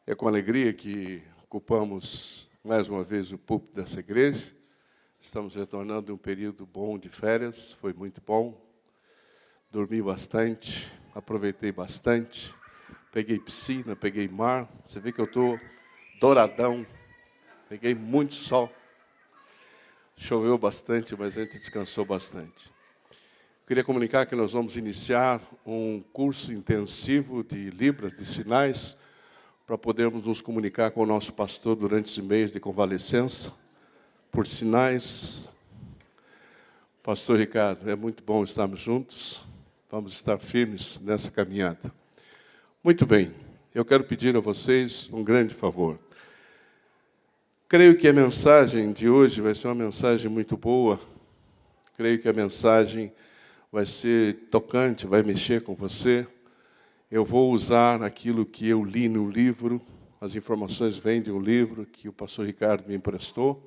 É com alegria que ocupamos mais uma vez o púlpito dessa igreja. Estamos retornando de um período bom de férias, foi muito bom. Dormi bastante, aproveitei bastante. Peguei piscina, peguei mar. Você vê que eu estou douradão. Peguei muito sol. Choveu bastante, mas a gente descansou bastante. Queria comunicar que nós vamos iniciar um curso intensivo de Libras, de sinais, para podermos nos comunicar com o nosso pastor durante esse mês de convalescença, por sinais. Pastor Ricardo, é muito bom estarmos juntos, vamos estar firmes nessa caminhada. Muito bem, eu quero pedir a vocês um grande favor. Creio que a mensagem de hoje vai ser uma mensagem muito boa, creio que a mensagem vai ser tocante, vai mexer com você. Eu vou usar aquilo que eu li no livro, as informações vêm de um livro que o pastor Ricardo me emprestou.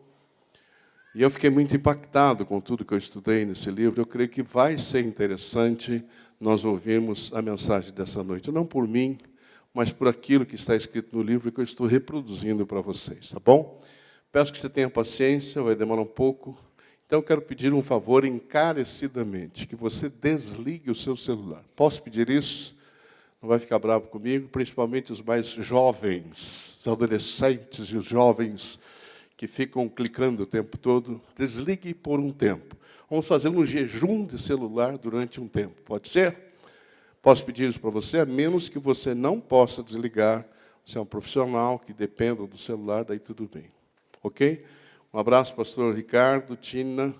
E eu fiquei muito impactado com tudo que eu estudei nesse livro. Eu creio que vai ser interessante nós ouvirmos a mensagem dessa noite. Não por mim, mas por aquilo que está escrito no livro que eu estou reproduzindo para vocês, tá bom? Peço que você tenha paciência, vai demorar um pouco. Então eu quero pedir um favor encarecidamente, que você desligue o seu celular. Posso pedir isso? Não vai ficar bravo comigo, principalmente os mais jovens, os adolescentes e os jovens que ficam clicando o tempo todo. Desligue por um tempo. Vamos fazer um jejum de celular durante um tempo. Pode ser? Posso pedir isso para você, a menos que você não possa desligar. Você é um profissional que dependa do celular, daí tudo bem. Ok? Um abraço, pastor Ricardo, Tina.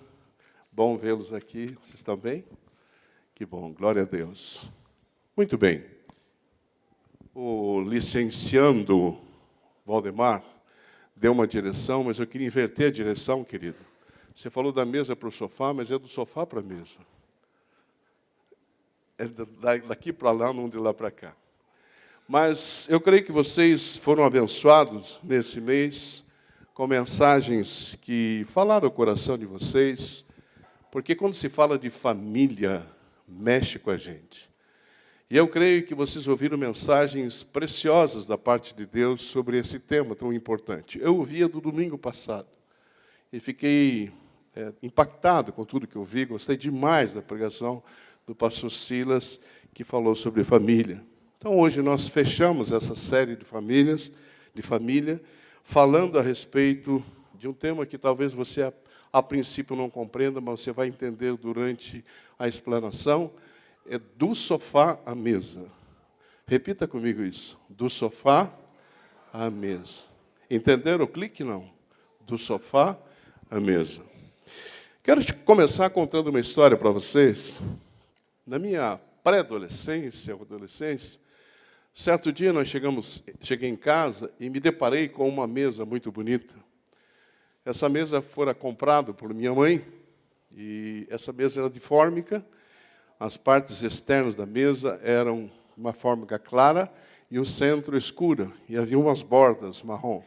Bom vê-los aqui. Vocês estão bem? Que bom, glória a Deus. Muito bem. O licenciando Valdemar deu uma direção, mas eu queria inverter a direção, querido. Você falou da mesa para o sofá, mas é do sofá para a mesa. É daqui para lá, não de lá para cá. Mas eu creio que vocês foram abençoados nesse mês com mensagens que falaram o coração de vocês, porque quando se fala de família, mexe com a gente. E eu creio que vocês ouviram mensagens preciosas da parte de Deus sobre esse tema tão importante. Eu ouvi a do domingo passado e fiquei impactado com tudo que eu vi. Gostei demais da pregação do pastor Silas, que falou sobre família. Então, hoje nós fechamos essa série de família, falando a respeito de um tema que talvez você, a princípio, não compreenda, mas você vai entender durante a explanação. É do sofá à mesa. Repita comigo isso. Do sofá à mesa. Entenderam o clique? Não. Do sofá à mesa. Quero começar contando uma história para vocês. Na minha pré-adolescência, ou adolescência, certo dia cheguei em casa e me deparei com uma mesa muito bonita. Essa mesa fora comprada por minha mãe, e essa mesa era de fórmica. As partes externas da mesa eram uma fórmica clara e o centro escura, e havia umas bordas marrom.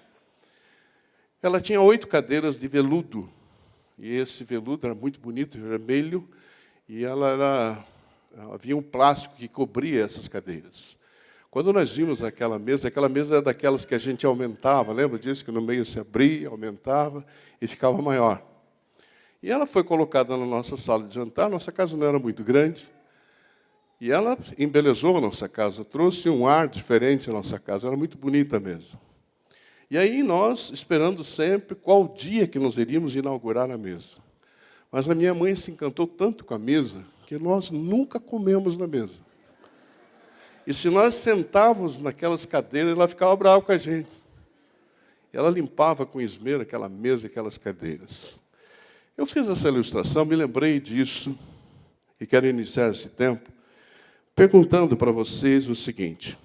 Ela tinha 8 cadeiras de veludo, e esse veludo era muito bonito, vermelho, e havia um plástico que cobria essas cadeiras. Quando nós vimos aquela mesa era daquelas que a gente aumentava, lembra disso? Que no meio se abria, aumentava e ficava maior. E ela foi colocada na nossa sala de jantar. Nossa casa não era muito grande. E ela embelezou a nossa casa, trouxe um ar diferente à nossa casa. Era muito bonita a mesa. E aí nós, esperando sempre qual dia que nós iríamos inaugurar a mesa. Mas a minha mãe se encantou tanto com a mesa que nós nunca comemos na mesa. E se nós sentávamos naquelas cadeiras, ela ficava brava com a gente. Ela limpava com esmero aquela mesa e aquelas cadeiras. Eu fiz essa ilustração, me lembrei disso, e quero iniciar esse tempo perguntando para vocês o seguinte: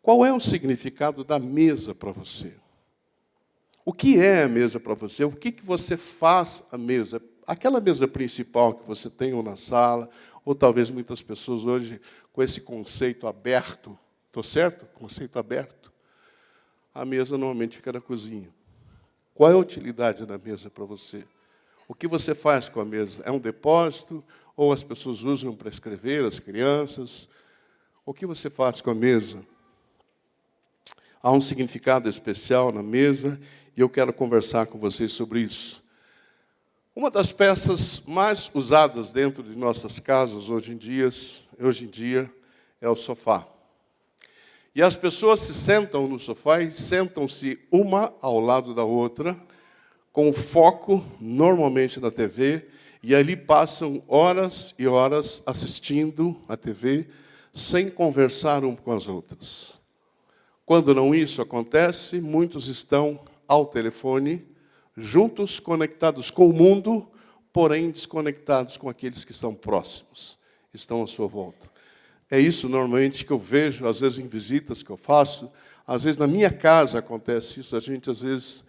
qual é o significado da mesa para você? O que é a mesa para você? O que você faz à mesa? Aquela mesa principal que você tem ou na sala, ou talvez muitas pessoas hoje com esse conceito aberto, estou certo? Conceito aberto. A mesa normalmente fica na cozinha. Qual é a utilidade da mesa para você? O que você faz com a mesa? É um depósito? Ou as pessoas usam para escrever, as crianças? O que você faz com a mesa? há um significado especial na mesa, e eu quero conversar com vocês sobre isso. Uma das peças mais usadas dentro de nossas casas hoje em dia é o sofá. E as pessoas se sentam no sofá e sentam-se uma ao lado da outra, com foco normalmente na TV, e ali passam horas e horas assistindo a TV, sem conversar um com as outras. Quando não isso acontece, muitos estão ao telefone, juntos, conectados com o mundo, porém desconectados com aqueles que estão próximos, estão à sua volta. É isso normalmente que eu vejo, às vezes em visitas que eu faço, às vezes na minha casa acontece isso, a gente às vezes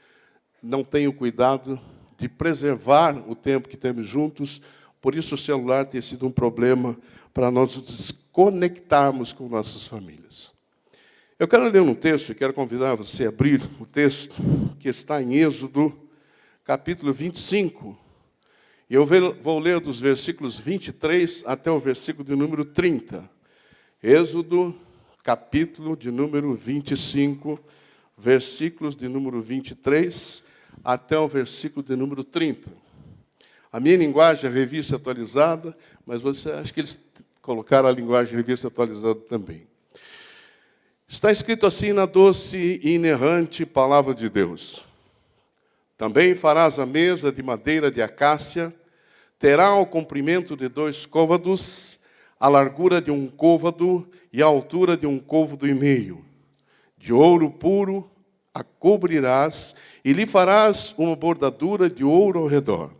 não tem o cuidado de preservar o tempo que temos juntos, por isso o celular tem sido um problema para nós nos desconectarmos com nossas famílias. Eu quero ler um texto e quero convidar você a abrir o texto que está em Êxodo, capítulo 25. E eu vou ler dos versículos 23 até o versículo de número 30. Êxodo, capítulo de número 25, versículos de número 23 até o versículo de número 30. A minha linguagem é revista atualizada, mas você acha que eles colocaram a linguagem revista atualizada também. Está escrito assim na doce e inerrante palavra de Deus. Também farás a mesa de madeira de acácia, terá o comprimento de 2 côvados, a largura de 1 côvado e a altura de 1 côvado e meio. De ouro puro a cobrirás e lhe farás uma bordadura de ouro ao redor.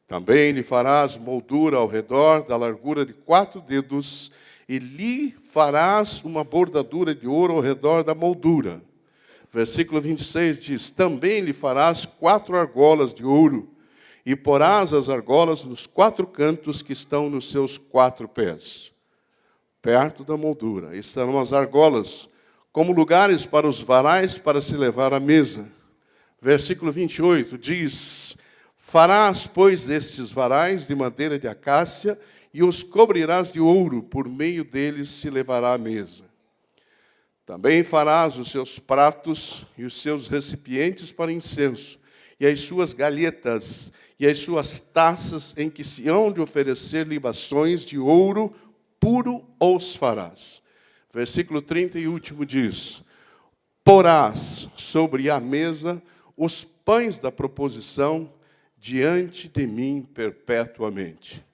Também lhe farás moldura ao redor da largura de 4 dedos e lhe farás uma bordadura de ouro ao redor da moldura. Versículo 26 diz, também lhe farás 4 argolas de ouro, e porás as argolas nos 4 cantos que estão nos seus 4 pés. Perto da moldura estarão as argolas, como lugares para os varais para se levar à mesa. Versículo 28 diz, farás, pois, estes varais de madeira de acácia, e os cobrirás de ouro, por meio deles se levará à mesa. Também farás os seus pratos e os seus recipientes para incenso, e as suas galhetas, e as suas taças em que se hão de oferecer libações de ouro puro os farás. Versículo 30 e último diz, porás sobre a mesa os pães da proposição diante de mim perpetuamente.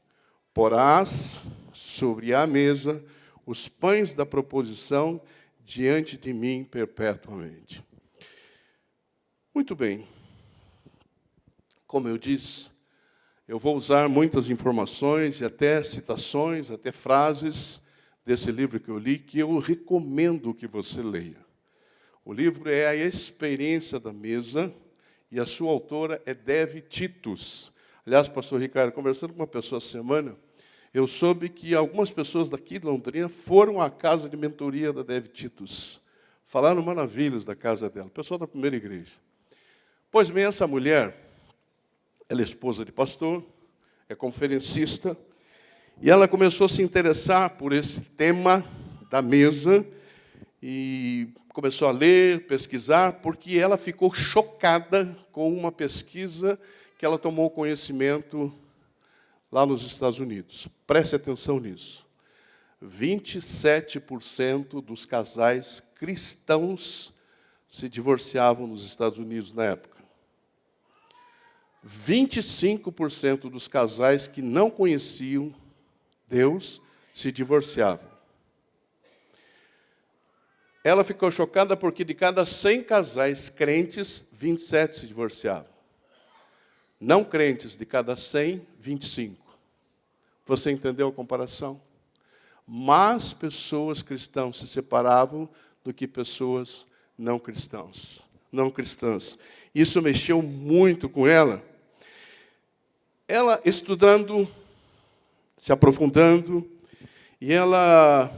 Porás sobre a mesa os pães da proposição diante de mim perpetuamente. Muito bem. Como eu disse, eu vou usar muitas informações e até citações, até frases desse livro que eu li, que eu recomendo que você leia. O livro é A Experiência da Mesa e a sua autora é Dev Titus. Aliás, pastor Ricardo, conversando com uma pessoa essa semana, eu soube que algumas pessoas daqui de Londrina foram à casa de mentoria da Dev Titus. Falaram maravilhas da casa dela, pessoal da primeira igreja. Pois bem, essa mulher, ela é esposa de pastor, é conferencista, e ela começou a se interessar por esse tema da mesa, e começou a ler, pesquisar, porque ela ficou chocada com uma pesquisa que ela tomou conhecimento lá nos Estados Unidos. Preste atenção nisso. 27% dos casais cristãos se divorciavam nos Estados Unidos na época. 25% dos casais que não conheciam Deus se divorciavam. Ela ficou chocada porque de cada 100 casais crentes, 27 se divorciavam. Não crentes, de cada 100, 25. Você entendeu a comparação? Mais pessoas cristãs se separavam do que pessoas não cristãs. Isso mexeu muito com ela. Ela estudando, se aprofundando, e ela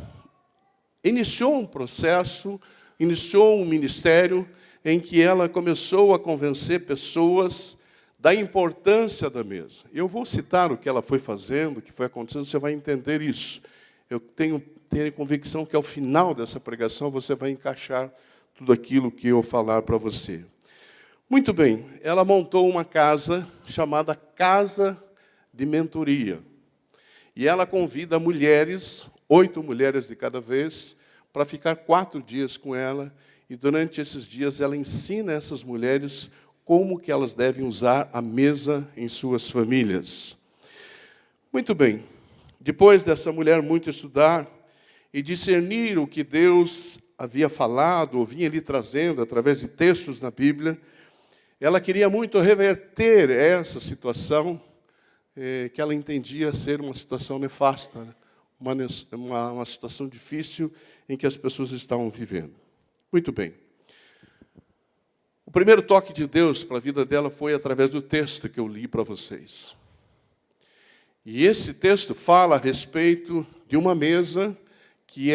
iniciou um processo, iniciou um ministério em que ela começou a convencer pessoas da importância da mesa. Eu vou citar o que ela foi fazendo, o que foi acontecendo, você vai entender isso. Eu tenho convicção que ao final dessa pregação você vai encaixar tudo aquilo que eu falar para você. Muito bem, ela montou uma casa chamada Casa de Mentoria. E ela convida mulheres, 8 mulheres de cada vez, para ficar 4 dias com ela. E durante esses dias ela ensina essas mulheres como que elas devem usar a mesa em suas famílias. Muito bem, depois dessa mulher muito estudar e discernir o que Deus havia falado, ou vinha lhe trazendo através de textos na Bíblia, ela queria muito reverter essa situação que ela entendia ser uma situação nefasta, uma situação difícil em que as pessoas estavam vivendo. Muito bem. O primeiro toque de Deus para a vida dela foi através do texto que eu li para vocês. E esse texto fala a respeito de uma mesa que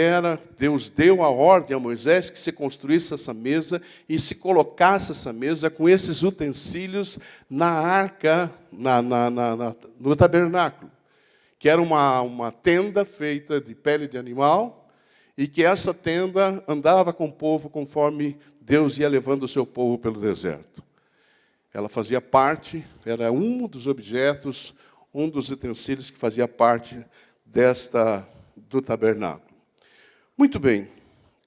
Deus deu a ordem a Moisés que se construísse essa mesa e se colocasse essa mesa com esses utensílios na arca, no tabernáculo, que era uma tenda feita de pele de animal e que essa tenda andava com o povo conforme Deus ia levando o seu povo pelo deserto. Ela fazia parte, era um dos objetos, um dos utensílios que fazia parte do tabernáculo. Muito bem,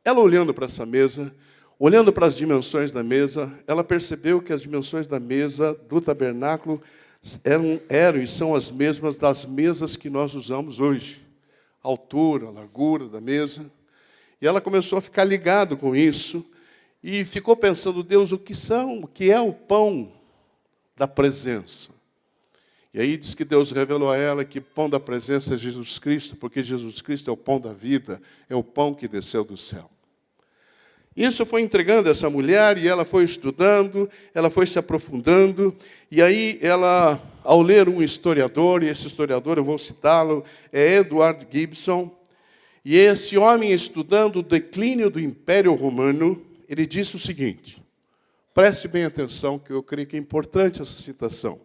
ela olhando para essa mesa, olhando para as dimensões da mesa, ela percebeu que as dimensões da mesa do tabernáculo eram e são as mesmas das mesas que nós usamos hoje. A altura, a largura da mesa. E ela começou a ficar ligada com isso e ficou pensando, Deus, o que é o pão da presença? E aí diz que Deus revelou a ela que o pão da presença é Jesus Cristo, porque Jesus Cristo é o pão da vida, é o pão que desceu do céu. Isso foi entregando essa mulher, e ela foi estudando, ela foi se aprofundando, e aí ela, ao ler um historiador, e esse historiador, eu vou citá-lo, é Edward Gibson, e esse homem, estudando o declínio do Império Romano, ele disse o seguinte, preste bem atenção, que eu creio que é importante essa citação.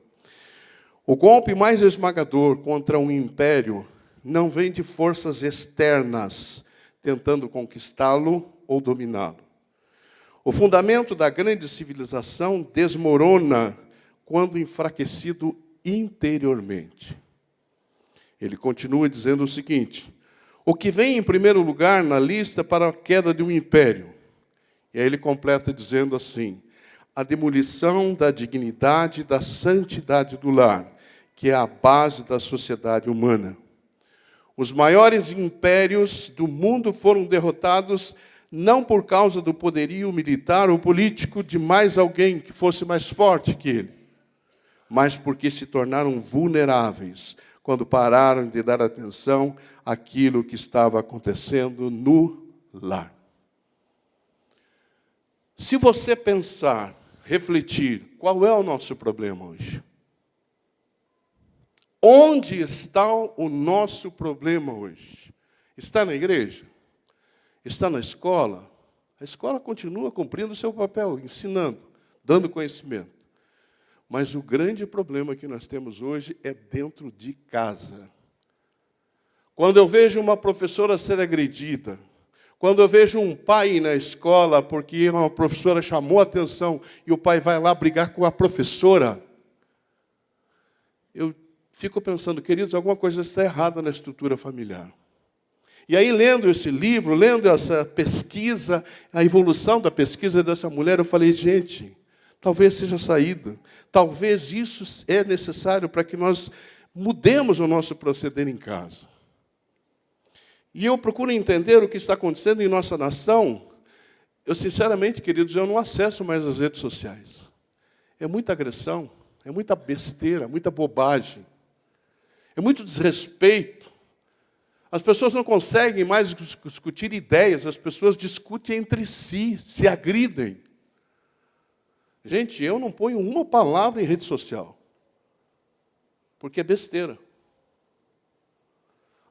O golpe mais esmagador contra um império não vem de forças externas tentando conquistá-lo ou dominá-lo. O fundamento da grande civilização desmorona quando enfraquecido interiormente. Ele continua dizendo o seguinte, o que vem em primeiro lugar na lista para a queda de um império? E aí ele completa dizendo assim, a demolição da dignidade e da santidade do lar, que é a base da sociedade humana. Os maiores impérios do mundo foram derrotados não por causa do poderio militar ou político de mais alguém que fosse mais forte que ele, mas porque se tornaram vulneráveis quando pararam de dar atenção àquilo que estava acontecendo no lar. Se você pensar, refletir, qual é o nosso problema hoje? Onde está o nosso problema hoje? Está na igreja? Está na escola? A escola continua cumprindo o seu papel, ensinando, dando conhecimento. Mas o grande problema que nós temos hoje é dentro de casa. Quando eu vejo uma professora ser agredida, quando eu vejo um pai na escola porque uma professora chamou a atenção e o pai vai lá brigar com a professora, eu fico pensando, queridos, alguma coisa está errada na estrutura familiar. E aí, lendo esse livro, lendo essa pesquisa, a evolução da pesquisa dessa mulher, eu falei, gente, talvez seja saída. Talvez isso é necessário para que nós mudemos o nosso proceder em casa. E eu procuro entender o que está acontecendo em nossa nação. Eu, sinceramente, queridos, eu não acesso mais as redes sociais. É muita agressão, é muita besteira, muita bobagem. É muito desrespeito. As pessoas não conseguem mais discutir ideias, as pessoas discutem entre si, se agridem. Gente, eu não ponho uma palavra em rede social, porque é besteira.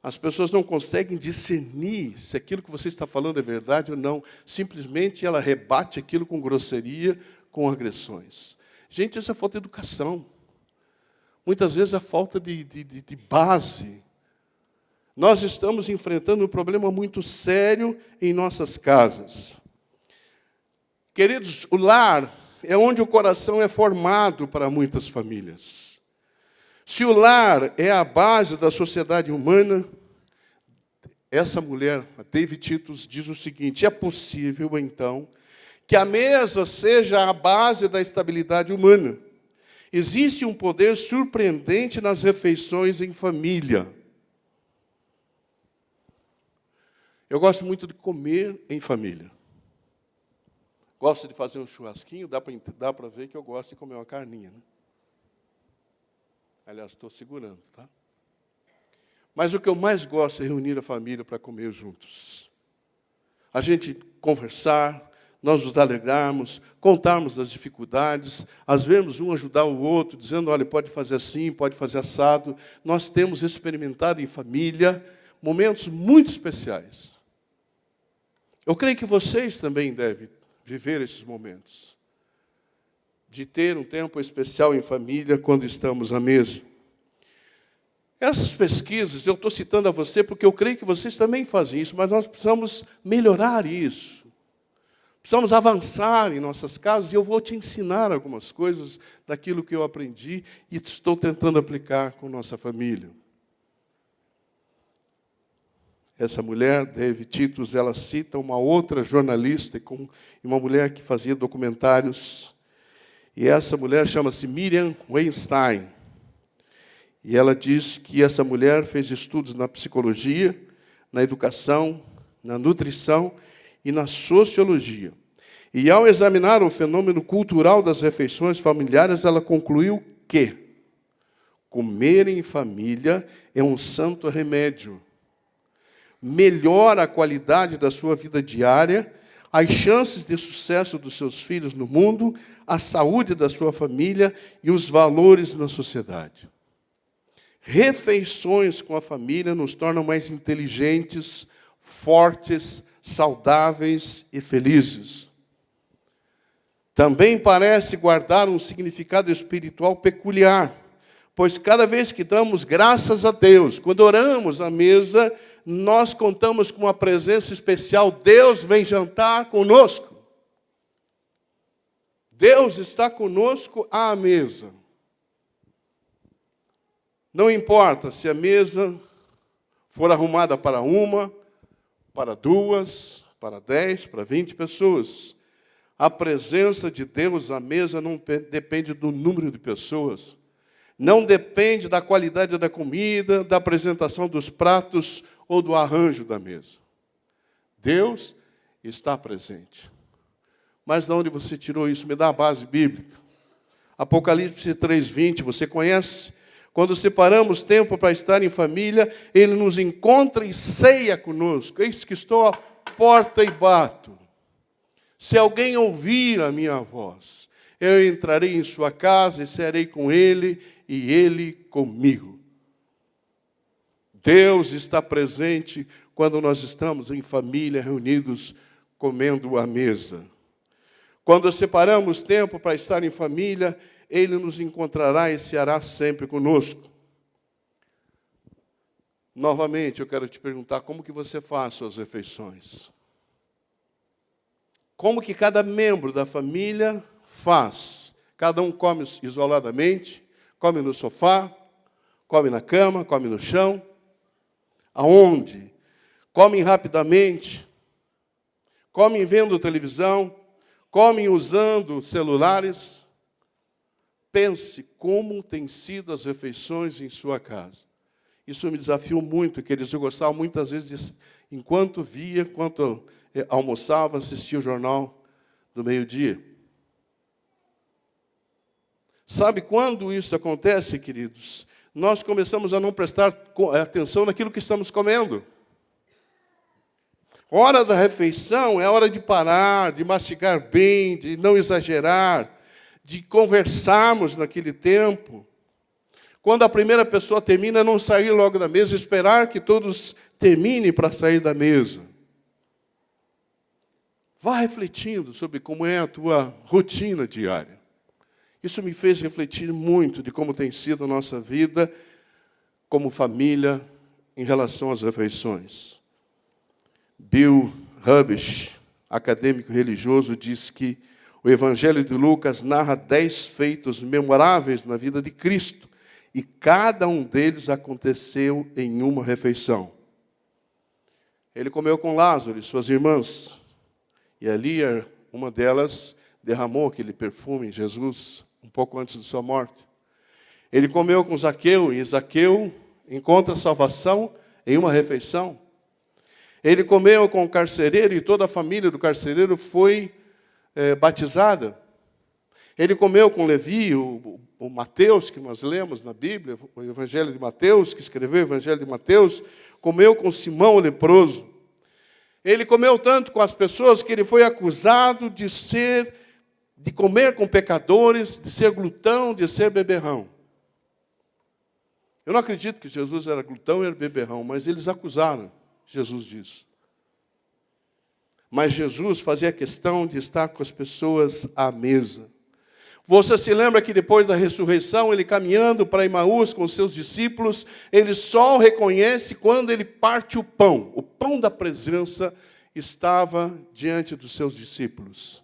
As pessoas não conseguem discernir se aquilo que você está falando é verdade ou não. Simplesmente ela rebate aquilo com grosseria, com agressões. Gente, isso é falta de educação. Muitas vezes é falta de base. Nós estamos enfrentando um problema muito sério em nossas casas. Queridos, o lar é onde o coração é formado para muitas famílias. Se o lar é a base da sociedade humana, essa mulher, a David Titus, diz o seguinte: é possível, então, que a mesa seja a base da estabilidade humana. Existe um poder surpreendente nas refeições em família. Eu gosto muito de comer em família. Gosto de fazer um churrasquinho, dá para ver que eu gosto de comer uma carninha, né? Aliás, estou segurando, tá? Mas o que eu mais gosto é reunir a família para comer juntos. A gente conversar, nós nos alegrarmos, contarmos das dificuldades, às vezes um ajudar o outro, dizendo, olha, pode fazer assim, pode fazer assado. Nós temos experimentado em família momentos muito especiais. Eu creio que vocês também devem viver esses momentos, de ter um tempo especial em família quando estamos à mesa. Essas pesquisas, eu estou citando a você porque eu creio que vocês também fazem isso, mas nós precisamos melhorar isso. Precisamos avançar em nossas casas, e eu vou te ensinar algumas coisas daquilo que eu aprendi e estou tentando aplicar com nossa família. Essa mulher, David Titus, ela cita uma outra jornalista, uma mulher que fazia documentários, e essa mulher chama-se Miriam Weinstein. E ela diz que essa mulher fez estudos na psicologia, na educação, na nutrição e na sociologia. E ao examinar o fenômeno cultural das refeições familiares, ela concluiu que comer em família é um santo remédio. Melhora a qualidade da sua vida diária, as chances de sucesso dos seus filhos no mundo, a saúde da sua família e os valores na sociedade. Refeições com a família nos tornam mais inteligentes, fortes, saudáveis e felizes. Também parece guardar um significado espiritual peculiar, pois cada vez que damos graças a Deus, quando oramos à mesa, nós contamos com uma presença especial. Deus vem jantar conosco. Deus está conosco à mesa. Não importa se a mesa for arrumada para uma, para duas, para 10, para 20 pessoas. A presença de Deus à mesa não depende do número de pessoas. Não depende da qualidade da comida, da apresentação dos pratos ou do arranjo da mesa. Deus está presente. Mas de onde você tirou isso? Me dá a base bíblica. Apocalipse 3:20, você conhece? Quando separamos tempo para estar em família, Ele nos encontra e ceia conosco. Eis que estou à porta e bato. Se alguém ouvir a minha voz, eu entrarei em sua casa e cearei com ele e ele comigo. Deus está presente quando nós estamos em família, reunidos, comendo à mesa. Quando separamos tempo para estar em família, Ele nos encontrará e ceará sempre conosco. Novamente, eu quero te perguntar, como que você faz suas refeições? Como que cada membro da família faz? Cada um come isoladamente, come no sofá, come na cama, come no chão. Aonde? Comem rapidamente, comem vendo televisão, comem usando celulares. Pense como têm sido as refeições em sua casa. Isso me desafiou muito, queridos. Eu gostava muitas vezes, enquanto almoçava, assistia o jornal do meio-dia. Sabe quando isso acontece, queridos? Nós começamos a não prestar atenção naquilo que estamos comendo. Hora da refeição é hora de parar, de mastigar bem, de não exagerar, de conversarmos naquele tempo. Quando a primeira pessoa termina, não sair logo da mesa, esperar que todos terminem para sair da mesa. Vá refletindo sobre como é a tua rotina diária. Isso me fez refletir muito de como tem sido a nossa vida como família em relação às refeições. Bill Hubish, acadêmico religioso, diz que o Evangelho de Lucas narra 10 feitos memoráveis na vida de Cristo, e cada um deles aconteceu em uma refeição. Ele comeu com Lázaro e suas irmãs, e ali uma delas derramou aquele perfume em Jesus, um pouco antes de sua morte. Ele comeu com Zaqueu, e Zaqueu encontra salvação em uma refeição. Ele comeu com o carcereiro, e toda a família do carcereiro foi batizada. Ele comeu com Levi, o Mateus, que nós lemos na Bíblia, o Evangelho de Mateus, que escreveu o Evangelho de Mateus, comeu com Simão o leproso. Ele comeu tanto com as pessoas que ele foi acusado de comer com pecadores, de ser glutão, de ser beberrão. Eu não acredito que Jesus era glutão e era beberrão, mas eles acusaram Jesus disso. Mas Jesus fazia questão de estar com as pessoas à mesa. Você se lembra que depois da ressurreição, ele caminhando para Emaús com os seus discípulos, ele só o reconhece quando ele parte o pão. O pão da presença estava diante dos seus discípulos.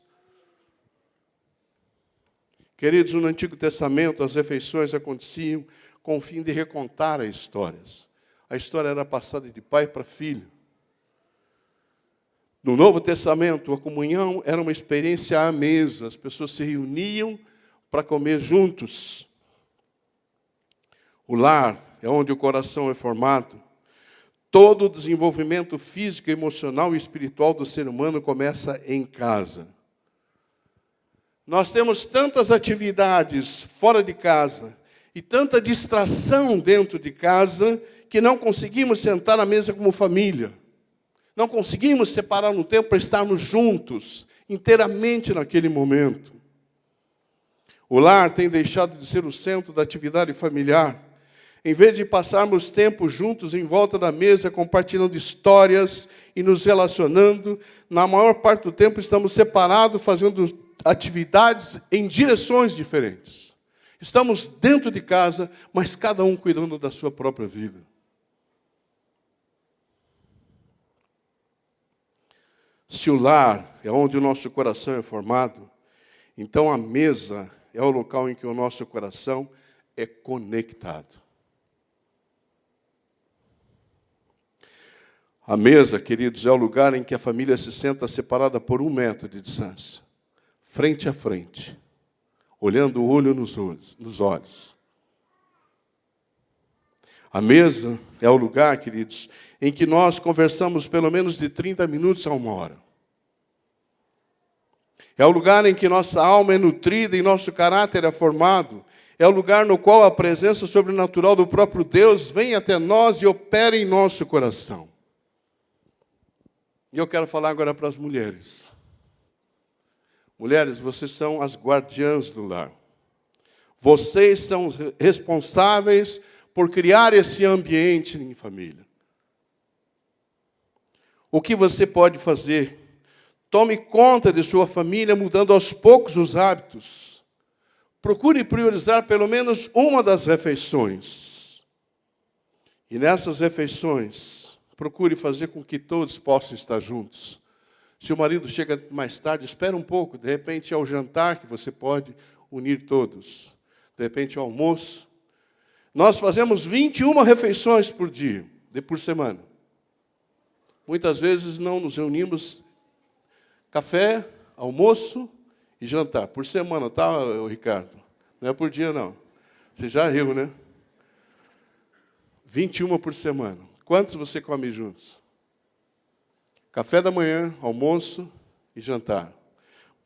Queridos, no Antigo Testamento, as refeições aconteciam com o fim de recontar as histórias. A história era passada de pai para filho. No Novo Testamento, a comunhão era uma experiência à mesa. As pessoas se reuniam para comer juntos. O lar é onde o coração é formado. Todo o desenvolvimento físico, emocional e espiritual do ser humano começa em casa. Nós temos tantas atividades fora de casa e tanta distração dentro de casa que não conseguimos sentar à mesa como família. Não conseguimos separar um tempo para estarmos juntos, inteiramente naquele momento. O lar tem deixado de ser o centro da atividade familiar. Em vez de passarmos tempo juntos em volta da mesa, compartilhando histórias e nos relacionando, na maior parte do tempo estamos separados, fazendo atividades em direções diferentes. Estamos dentro de casa, mas cada um cuidando da sua própria vida. Se o lar é onde o nosso coração é formado, então a mesa é o local em que o nosso coração é conectado. A mesa, queridos, é o lugar em que a família se senta separada por 1 metro de distância, frente a frente, olhando o olho nos olhos. A mesa é o lugar, queridos, em que nós conversamos pelo menos de 30 minutos a 1 hora. É o lugar em que nossa alma é nutrida e nosso caráter é formado. É o lugar no qual a presença sobrenatural do próprio Deus vem até nós e opera em nosso coração. E eu quero falar agora para as mulheres. Mulheres, vocês são as guardiãs do lar. Vocês são responsáveis por criar esse ambiente em família. O que você pode fazer? Tome conta de sua família, mudando aos poucos os hábitos. Procure priorizar pelo menos uma das refeições. E nessas refeições, procure fazer com que todos possam estar juntos. Se o marido chega mais tarde, espera um pouco. De repente, é ao jantar que você pode unir todos. De repente, ao almoço. Nós fazemos 21 refeições por dia, por semana. Muitas vezes não nos reunimos café, almoço e jantar. Por semana, tá, Ricardo? Não é por dia, não. Você já riu, né? 21 por semana. Quantos você come juntos? Café da manhã, almoço e jantar.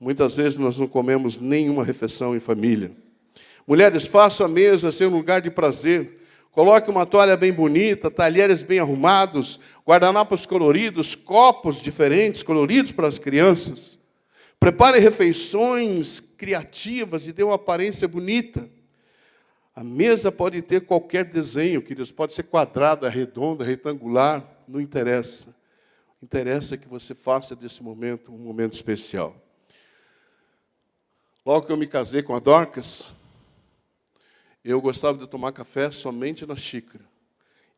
Muitas vezes nós não comemos nenhuma refeição em família. Mulheres, façam a mesa ser um lugar de prazer. Coloque uma toalha bem bonita, talheres bem arrumados, guardanapos coloridos, copos diferentes, coloridos para as crianças. Prepare refeições criativas e dê uma aparência bonita. A mesa pode ter qualquer desenho, queridos. Pode ser quadrada, redonda, retangular, não interessa. Interessa que você faça desse momento um momento especial. Logo que eu me casei com a Dorcas, eu gostava de tomar café somente na xícara.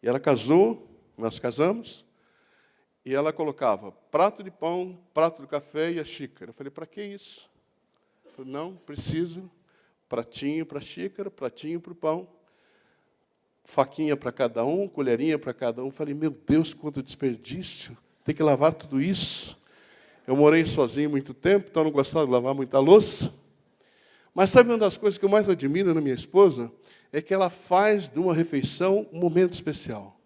E ela casou, nós casamos, E ela colocava prato de pão, prato de café e a xícara. Eu falei, para que isso? Eu falei, não, preciso. Pratinho para a xícara, pratinho para o pão. Faquinha para cada um, colherinha para cada um. Eu falei, meu Deus, quanto desperdício. Tem que lavar tudo isso. Eu morei sozinho muito tempo, então não gostava de lavar muita louça. Mas sabe uma das coisas que eu mais admiro na minha esposa? É que ela faz de uma refeição um momento especial.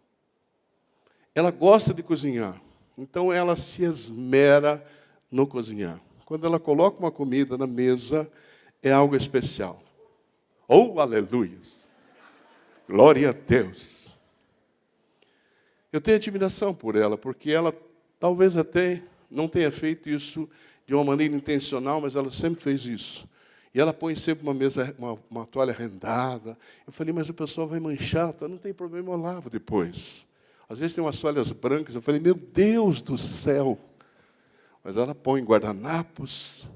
Ela gosta de cozinhar, então ela se esmera no cozinhar. Quando ela coloca uma comida na mesa, é algo especial. Oh, aleluia! Glória a Deus! Eu tenho admiração por ela, porque ela talvez até não tenha feito isso de uma maneira intencional, mas ela sempre fez isso. E ela põe sempre uma toalha rendada. Eu falei, mas o pessoal vai manchar, então não tem problema, eu lavo depois. Às vezes tem umas toalhas brancas, eu falei, meu Deus do céu. Mas ela põe guardanapos.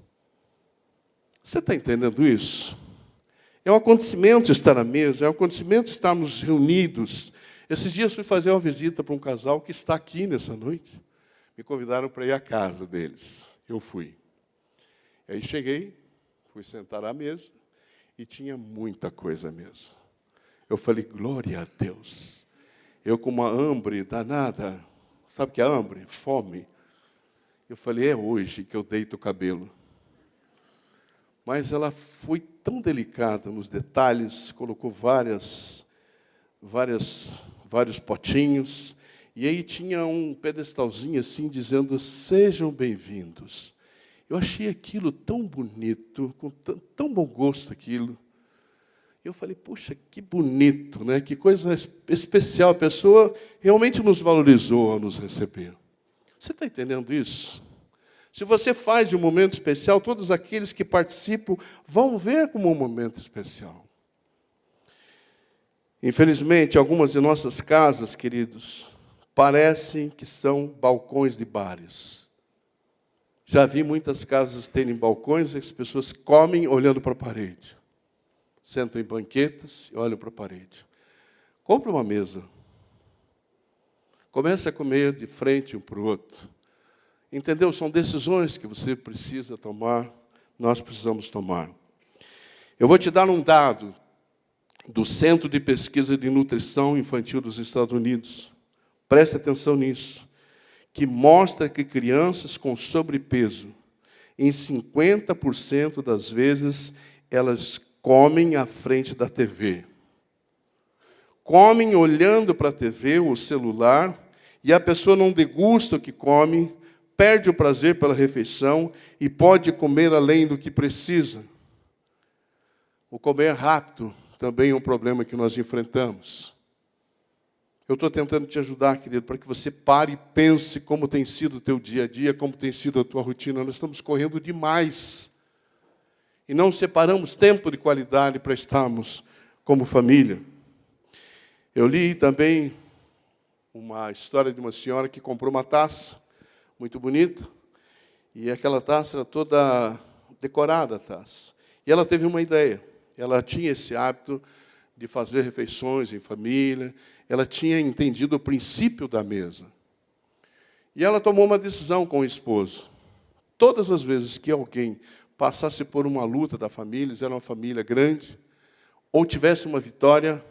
Você está entendendo isso? É um acontecimento estar à mesa, é um acontecimento estarmos reunidos. Esses dias fui fazer uma visita para um casal que está aqui nessa noite. Me convidaram para ir à casa deles. Eu fui. Aí cheguei, fui sentar à mesa e tinha muita coisa à mesa. Eu falei, glória a Deus. Eu com uma hambre danada. Sabe o que é hambre? Fome. Eu falei, é hoje que eu deito o cabelo. Mas ela foi tão delicada nos detalhes, colocou vários potinhos. E aí tinha um pedestalzinho assim, dizendo, sejam bem-vindos. Eu achei aquilo tão bonito, com tão bom gosto aquilo. Eu falei, puxa, que bonito, né? Que coisa especial. A pessoa realmente nos valorizou ao nos receber. Você está entendendo isso? Se você faz de um momento especial, todos aqueles que participam vão ver como um momento especial. Infelizmente, algumas de nossas casas, queridos, parecem que são balcões de bares. Já vi muitas casas terem balcões e as pessoas comem olhando para a parede. Sentam em banquetas e olham para a parede. Compre uma mesa. Comece a comer de frente um para o outro. Entendeu? São decisões que você precisa tomar, nós precisamos tomar. Eu vou te dar um dado do Centro de Pesquisa de Nutrição Infantil dos Estados Unidos. Preste atenção nisso. Que mostra que crianças com sobrepeso, em 50% das vezes, elas comem à frente da TV. Comem olhando para a TV ou o celular, e a pessoa não degusta o que come, perde o prazer pela refeição e pode comer além do que precisa. O comer rápido também é um problema que nós enfrentamos. Eu estou tentando te ajudar, querido, para que você pare e pense como tem sido o teu dia a dia, como tem sido a tua rotina. Nós estamos correndo demais. E não separamos tempo de qualidade para estarmos como família. Eu li também uma história de uma senhora que comprou uma taça, muito bonita, e aquela taça era toda decorada, a taça. E ela teve uma ideia. Ela tinha esse hábito de fazer refeições em família. Ela tinha entendido o princípio da mesa. E ela tomou uma decisão com o esposo. Todas as vezes que alguém passasse por uma luta da família, era uma família grande, ou tivesse uma vitória,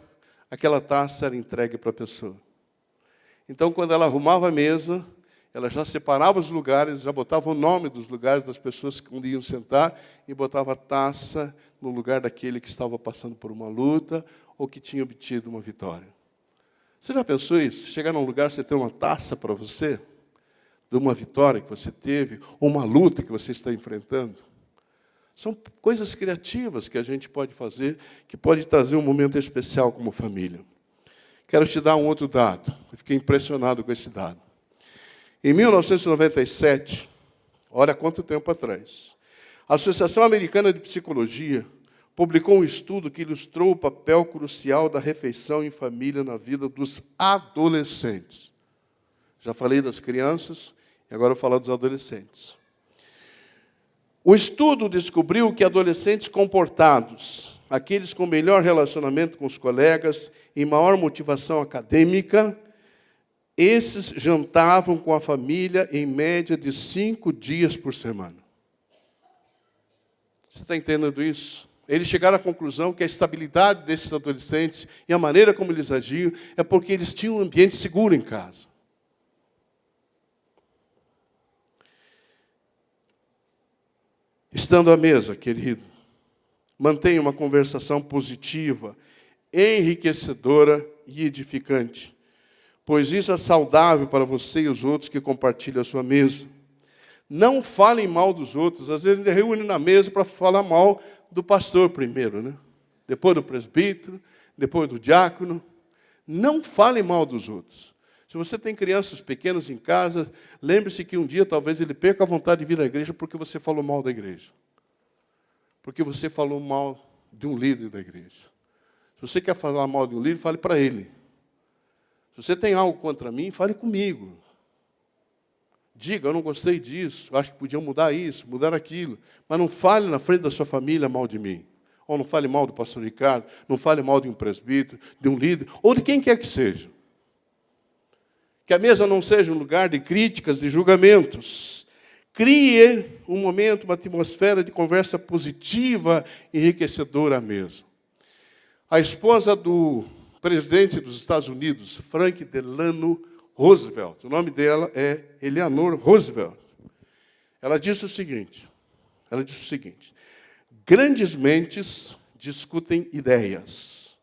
aquela taça era entregue para a pessoa. Então, quando ela arrumava a mesa, ela já separava os lugares, já botava o nome dos lugares das pessoas que iam sentar e botava a taça no lugar daquele que estava passando por uma luta ou que tinha obtido uma vitória. Você já pensou isso? Chegar num lugar, você ter uma taça para você, de uma vitória que você teve, ou uma luta que você está enfrentando? São coisas criativas que a gente pode fazer, que pode trazer um momento especial como família. Quero te dar um outro dado. Eu fiquei impressionado com esse dado. Em 1997, olha quanto tempo atrás, a Associação Americana de Psicologia publicou um estudo que ilustrou o papel crucial da refeição em família na vida dos adolescentes. Já falei das crianças, e agora eu vou falar dos adolescentes. O estudo descobriu que adolescentes comportados, aqueles com melhor relacionamento com os colegas e maior motivação acadêmica, Esses jantavam com a família em média de 5 dias por semana. Você está entendendo isso? Eles chegaram à conclusão que a estabilidade desses adolescentes e a maneira como eles agiam é porque eles tinham um ambiente seguro em casa. Estando à mesa, querido, mantenha uma conversação positiva, enriquecedora e edificante, pois isso é saudável para você e os outros que compartilham a sua mesa. Não falem mal dos outros. Às vezes, a gente reúne na mesa para falar mal do pastor primeiro, né? Depois do presbítero, depois do diácono. Não falem mal dos outros. Se você tem crianças pequenas em casa, lembre-se que um dia talvez ele perca a vontade de vir à igreja porque você falou mal da igreja. Porque você falou mal de um líder da igreja. Se você quer falar mal de um líder, fale para ele. Se você tem algo contra mim, fale comigo. Diga, eu não gostei disso, eu acho que podiam mudar isso, mudar aquilo. Mas não fale na frente da sua família mal de mim. Ou não fale mal do pastor Ricardo, não fale mal de um presbítero, de um líder, ou de quem quer que seja. Que a mesa não seja um lugar de críticas, de julgamentos. Crie um momento, uma atmosfera de conversa positiva e enriquecedora à mesa. A esposa do presidente dos Estados Unidos, Frank Delano Roosevelt, o nome dela é Eleanor Roosevelt. Ela disse o seguinte, grandes mentes discutem ideias,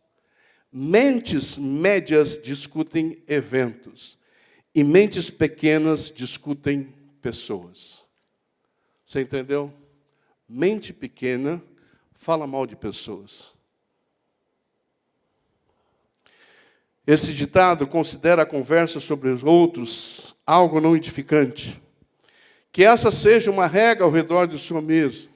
mentes médias discutem eventos, e mentes pequenas discutem pessoas. Você entendeu? Mente pequena fala mal de pessoas. Esse ditado considera a conversa sobre os outros algo não edificante. Que essa seja uma regra ao redor de sua mesa.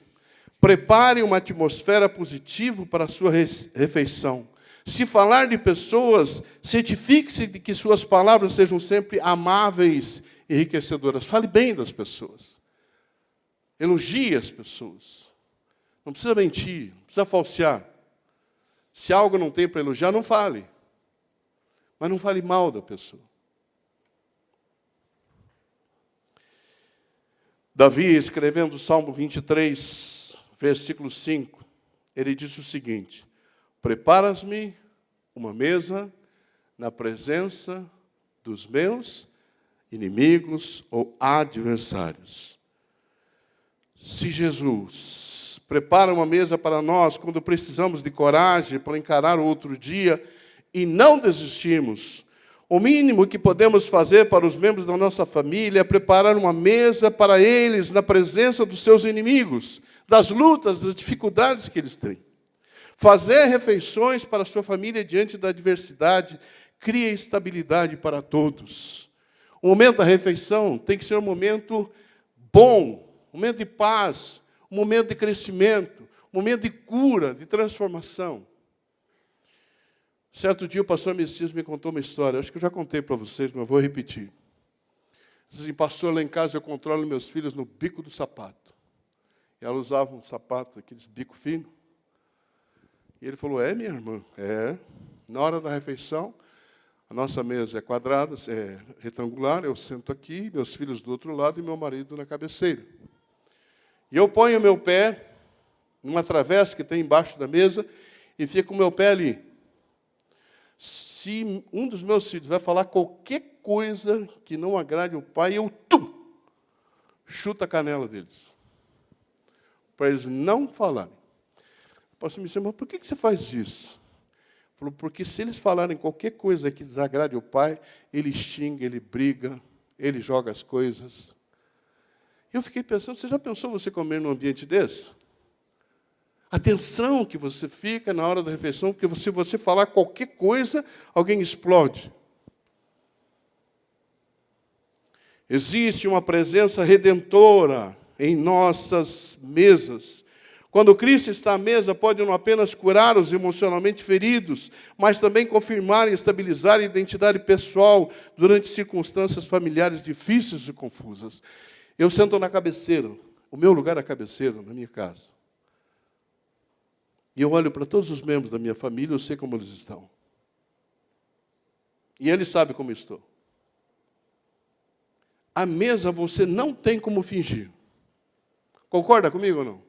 Prepare uma atmosfera positiva para a sua refeição. Se falar de pessoas, certifique-se de que suas palavras sejam sempre amáveis e enriquecedoras. Fale bem das pessoas. Elogie as pessoas. Não precisa mentir, não precisa falsear. Se algo não tem para elogiar, não fale. Mas não fale mal da pessoa. Davi, escrevendo o Salmo 23, versículo 5, ele disse o seguinte: preparas-me uma mesa na presença dos meus inimigos ou adversários. Se Jesus prepara uma mesa para nós quando precisamos de coragem para encarar outro dia e não desistirmos, o mínimo que podemos fazer para os membros da nossa família é preparar uma mesa para eles na presença dos seus inimigos, das lutas, das dificuldades que eles têm. Fazer refeições para a sua família diante da adversidade cria estabilidade para todos. O momento da refeição tem que ser um momento bom, um momento de paz, um momento de crescimento, um momento de cura, de transformação. Certo dia o pastor Messias me contou uma história, acho que eu já contei para vocês, mas vou repetir. Ele disse assim: pastor, lá em casa eu controlo meus filhos no bico do sapato. E ela usava um sapato, aqueles bico fino. E ele falou: é, minha irmã? É. Na hora da refeição, a nossa mesa é quadrada, é retangular, eu sento aqui, meus filhos do outro lado e meu marido na cabeceira. E eu ponho o meu pé numa travessa que tem embaixo da mesa e fico o meu pé ali. Se um dos meus filhos vai falar qualquer coisa que não agrade o pai, eu chuto a canela deles. Para eles não falarem. O pastor me disse: mas por que você faz isso? Ele falou: porque se eles falarem qualquer coisa que desagrade o pai, ele xinga, ele briga, ele joga as coisas. Eu fiquei pensando: você já pensou você comer num ambiente desse? A tensão que você fica na hora da refeição, porque se você falar qualquer coisa, alguém explode. Existe uma presença redentora em nossas mesas. Quando Cristo está à mesa, pode não apenas curar os emocionalmente feridos, mas também confirmar e estabilizar a identidade pessoal durante circunstâncias familiares difíceis e confusas. Eu sento na cabeceira, o meu lugar é a cabeceira, na minha casa. E eu olho para todos os membros da minha família, eu sei como eles estão. E eles sabem como eu estou. a mesa você não tem como fingir. Concorda comigo ou não?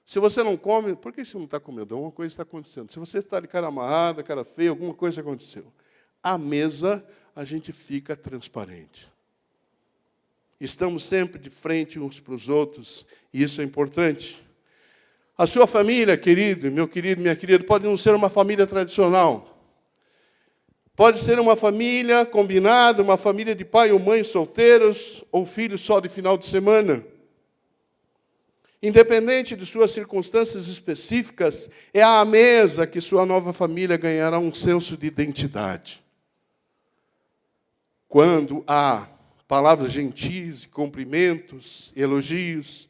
Se você não come, por que você não está comendo? Alguma coisa está acontecendo. Se você está de cara amarrada, cara feia, alguma coisa aconteceu. À mesa, a gente fica transparente. Estamos sempre de frente uns para os outros, e isso é importante. A sua família, querido, minha querida, pode não ser uma família tradicional. Pode ser uma família combinada, uma família de pai ou mãe solteiros, ou filhos só de final de semana. Independente de suas circunstâncias específicas, é à mesa que sua nova família ganhará um senso de identidade. Quando há palavras gentis, cumprimentos, elogios,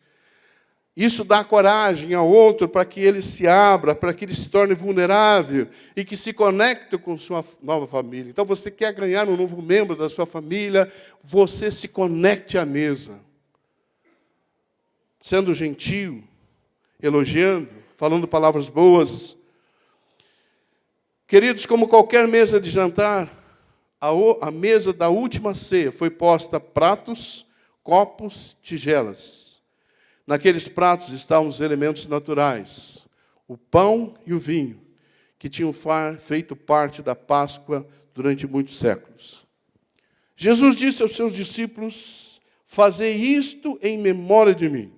isso dá coragem ao outro para que ele se abra, para que ele se torne vulnerável e que se conecte com sua nova família. Então, você quer ganhar um novo membro da sua família, você se conecte à mesa. Sendo gentil, elogiando, falando palavras boas. Queridos, como qualquer mesa de jantar, a mesa da última ceia foi posta pratos, copos, tigelas. Naqueles pratos estavam os elementos naturais, o pão e o vinho, que tinham feito parte da Páscoa durante muitos séculos. Jesus disse aos seus discípulos: fazei isto em memória de mim.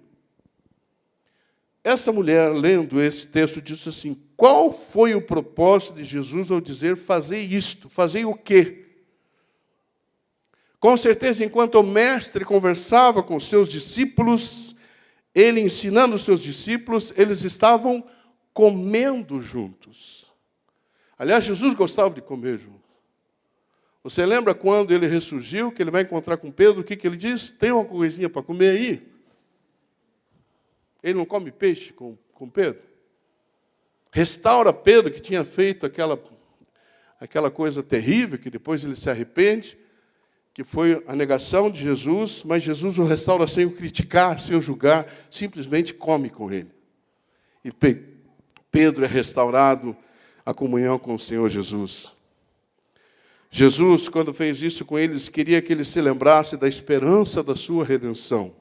Essa mulher, lendo esse texto, disse assim: qual foi o propósito de Jesus ao dizer fazei isto? Fazei o quê? Com certeza, enquanto o mestre conversava com os seus discípulos, ele ensinando os seus discípulos, eles estavam comendo juntos. Aliás, Jesus gostava de comer junto. Você lembra quando ele ressurgiu, que ele vai encontrar com Pedro, o que ele diz? Tem uma coisinha para comer aí? Ele não come peixe com Pedro? Restaura Pedro, que tinha feito aquela coisa terrível, que depois ele se arrepende, que foi a negação de Jesus, mas Jesus o restaura sem o criticar, sem o julgar, simplesmente come com ele. E Pedro é restaurado à comunhão com o Senhor Jesus. Jesus, quando fez isso com eles, queria que eles se lembrassem da esperança da sua redenção.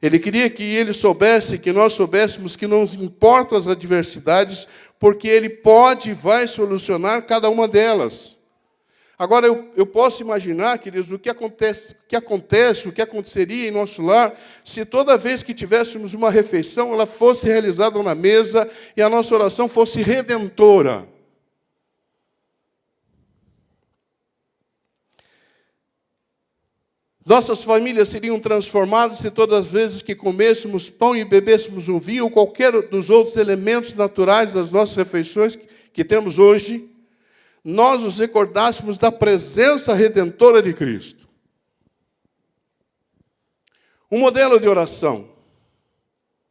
Ele queria que ele soubesse, que nós soubéssemos que não nos importam as adversidades, porque ele pode e vai solucionar cada uma delas. Agora, eu posso imaginar, queridos, o que aconteceria em nosso lar, se toda vez que tivéssemos uma refeição, ela fosse realizada na mesa e a nossa oração fosse redentora. Nossas famílias seriam transformadas se todas as vezes que comêssemos pão e bebêssemos o vinho ou qualquer dos outros elementos naturais das nossas refeições que temos hoje, nós nos recordássemos da presença redentora de Cristo. Um modelo de oração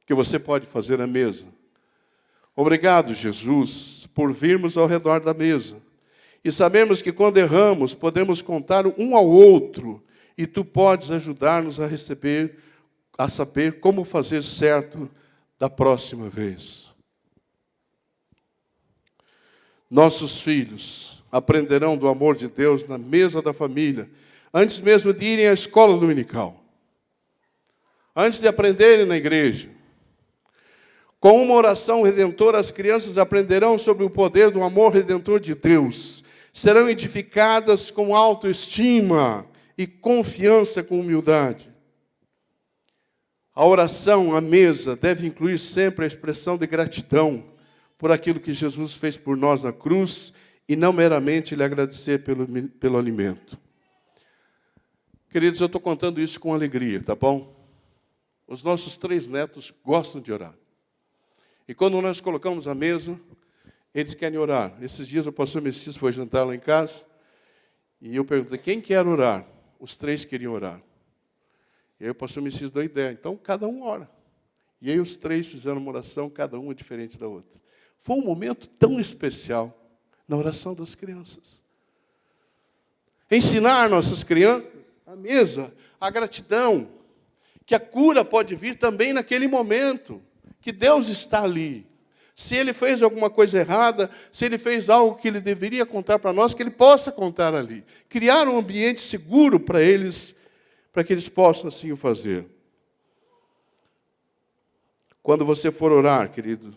que você pode fazer à mesa. Obrigado, Jesus, por virmos ao redor da mesa. E sabemos que quando erramos, podemos contar um ao outro, e tu podes ajudar-nos a saber como fazer certo da próxima vez. Nossos filhos aprenderão do amor de Deus na mesa da família, antes mesmo de irem à escola dominical, antes de aprenderem na igreja. Com uma oração redentora, as crianças aprenderão sobre o poder do amor redentor de Deus, serão edificadas com autoestima e confiança com humildade. A oração à mesa deve incluir sempre a expressão de gratidão por aquilo que Jesus fez por nós na cruz e não meramente lhe agradecer pelo alimento. Queridos, eu estou contando isso com alegria, tá bom? Os nossos 3 netos gostam de orar. E quando nós colocamos a mesa, eles querem orar. Esses dias o pastor Messias foi jantar lá em casa e eu perguntei, quem quer orar? Os 3 queriam orar. E aí o pastor Messias deu ideia. Então, cada um ora. E aí os 3 fizeram uma oração, cada uma diferente da outra. Foi um momento tão especial na oração das crianças. Ensinar nossas crianças à mesa a gratidão, que a cura pode vir também naquele momento, que Deus está ali. Se ele fez alguma coisa errada, se ele fez algo que ele deveria contar para nós, que ele possa contar ali. Criar um ambiente seguro para eles, para que eles possam assim o fazer. Quando você for orar, querido,